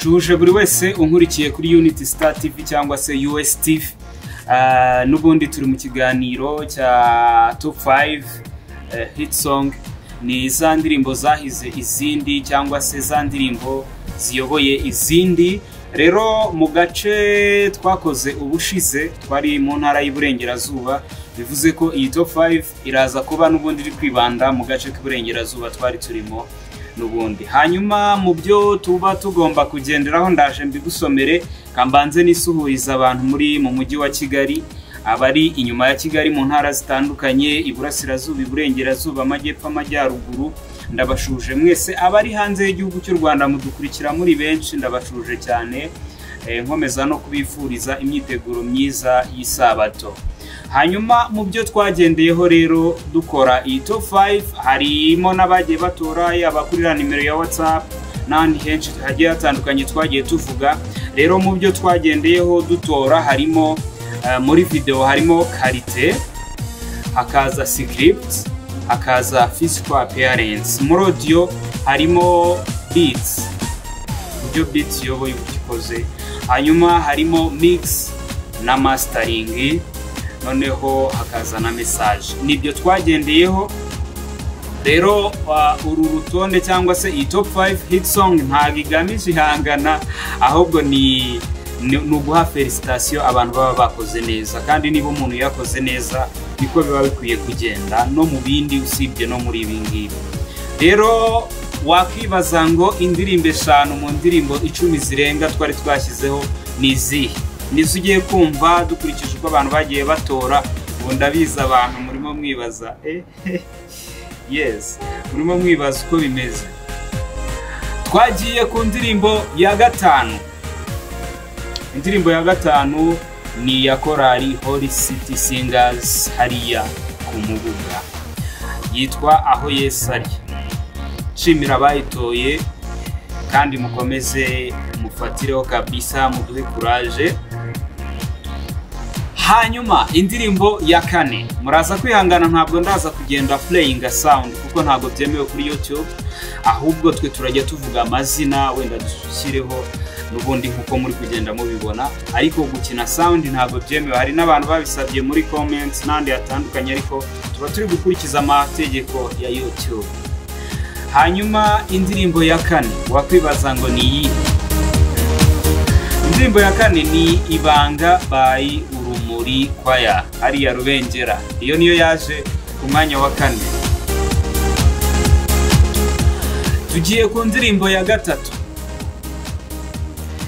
Nshuje buri wese unkurikiye kuri Unity Star TV cyangwa se US TV. Nubundi turi mu kiganiro cya Top 5 Hit Song. Ni za ndirimbo zahize izindi cyangwa se za ndirimbo ziyoboye izindi. Rero mu gace twakoze ubushize twari mu ntara y'Iburengerazuba, bivuze ko iyi Top 5 iraza kuba nubundi iri kwibanda mu gace k'Iburengerazuba twari turimo nubundi. Hanyuma mu byo tuba tugomba kugenderaho ndaje mbigusomere, kambanze nisuhuiza abantu muri mu mujyi wa Kigali, abari inyuma ya Kigali mu ntara zitandukanye, Iburasirazuba, Iburengerazuba, Amajyepfo, Amajyaruguru. Ndabashuje mwese abari hanze y'igihugu cy'u Rwanda mudukurikira muri benshi, ndabashuje cyane, nkomeza no kubifuriza imyiteguro myiza y'Isabato. Hanyuma mu byo twagendeyeho rero dukora iyi Top 5 harimo n'abagiye batora abakurira nimero ya WhatsApp n'andi henshi hagiye hatandukanye twagiye tuvuga. Rero mu byo twagendeyeho dutora harimo muri video harimo karite, hakaza script, hakaza physical appearance. Muri audio harimo beats, ibyo beats yoboye ubikoze. Hanyuma harimo mix na mastering, noneho hakaza na message. Nibyo twagendeyeho. Rero uru rutonde cyangwa se iyi Top 5 Hit Song ntago igamije ihangana, ahubwo ni uguha felicitation abantu baba bakoze neza, kandi niba umuntu yakoze neza niko biba bikwiye kugenda no mu bindi usibye no muri ibi ngibi. Rero wakwibaza ngo indirimbo 5 mu ndirimbo 10 zirenga twari twashyizeho ni izihe? Nizo ugiye kumva dukurikije uko abantu bagiye batora. Ngo ndabiza abantu murimo mwibaza yes, murimo mwibaza uko bimeze. Twagiye ku ndirimbo ya 5. Indirimbo ya 5 ni ya korali Holy City Singers hariya ku Mubuga, yitwa Aho Yesu Ari. Nshimira bayitoye kandi mukomeze mufatireho kabisa, muduhe courage. Hanyuma indirimbo ya 4 muraza kwihangana, ntabwo ndaza kugenda playing a sound kuko ntabwo byemewe kuri YouTube, ahubwo twe turajya tuvuga amazina wenda dushyireho nubundi nkuko muri kugenda mubibona, ariko gukina sound ntabwo byemewe. Hari n'abantu babisabye muri comments nandi yatandukanye, ariko tuba turi gukurikiza amategeko ya YouTube. Hanyuma indirimbo ya 4 wakwibaza ngo ni iyi. Indirimbo ya 4 ni Ibanga by Urumuri Choir hariya Rubengera. Iyo niyo yaje ku mwanya wa 4. Tugiye ku ndirimbo ya 3.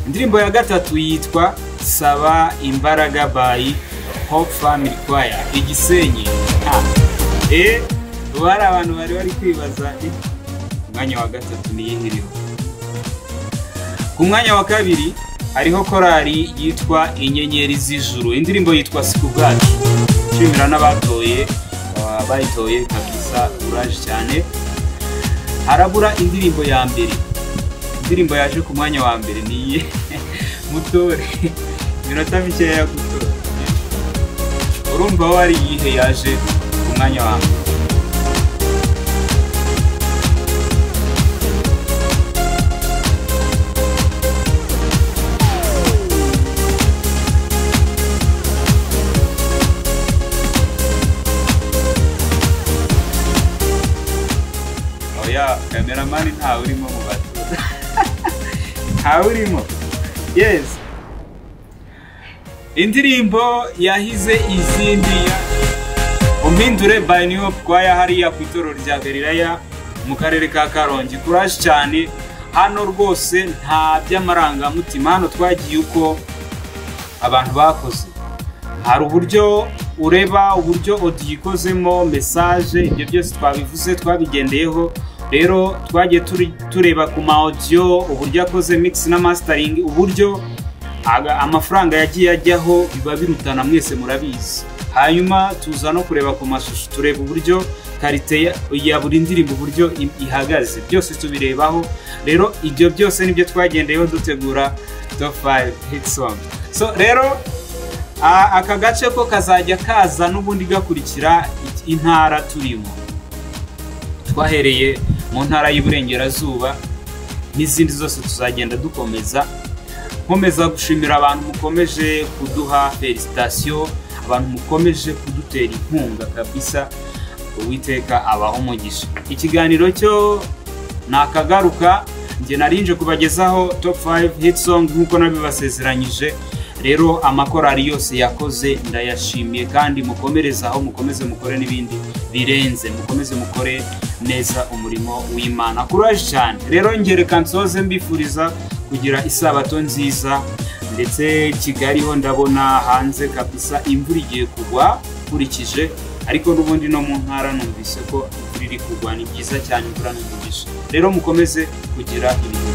Indirimbo ya 3 yitwa Saba Imbaraga by Hope Family Choir Igisenyi. Bari abantu bari kwibaza umwanya wa 3 ni yihiriho. Ku mwanya wa 2 hariho korali yitwa Inyenyeri z'Ijuru, indirimbo yitwa Siku Bwacu. Nshimira n'abatoye bayitoye kabisa, uraje cyane. Harabura indirimbo ya 2. Indirimbo yaje ku mwanya wa 2 ni mutore minota mikeya gutora. Urumva wari yihe yaje ku mwanya wa 2? Cameraman nta urimo mu bato. Nta urimo. Yes. Indirimbo yahize izindi ya Umpindure by New Hope Choir hariya ku itorero rya Galilaya mu karere ka Karongi. Courage cyane. Hano rwose nta by'amarangamutima, hano twagiye uko abantu bakoze. Hari uburyo ureba, uburyo audio ikozemo, message, ibyo byose twabivuze twabigendeyeho. Rero twagiye tureba ku ma audio uburyo akoze mix na mastering, uburyo amafaranga yagiye ajyaho biba birutana, mwese murabizi. Hanyuma tuza no kureba ku mashusho, tureba uburyo karite ya buri ndirimbo uburyo ihagaze, byose tubirebaho. Rero ibyo byose nibyo twagendeyeho dutegura Top 5 Hit Song. So rero aka gace ko kazajya kaza n'ubundi gakurikira intara turimo. Twahereye mu ntara y'Iburengerazuba n'izindi zose tuzagenda dukomeza. Nkomeza gushimira abantu mukomeje kuduha felicitation, abantu mukomeje kudutera inkunga kabisa. Uwiteka abaho umugisha. Ikiganiro cyo nakagaruka, nge narinje kubagezaho top 5 hit song nkuko nabibasezeranyije. Rero amakorari yose yakoze ndayashimiye, kandi mukomerezaho, mukomeze mukore n'ibindi birenze, mukomeze mukore neza umurimo w'Imana. Courage cyane. Rero ngereka nsoze mbifuriza kugira isabato nziza, ndetse Kigali ho ndabona hanze kabisa imvura igiye kugwa kurikije, ariko n'ubundi no mu ntara numvise ko imvura iri kugwa. Ni byiza cyane imvura n'umugisha. Rero mukomeze kugira ibintu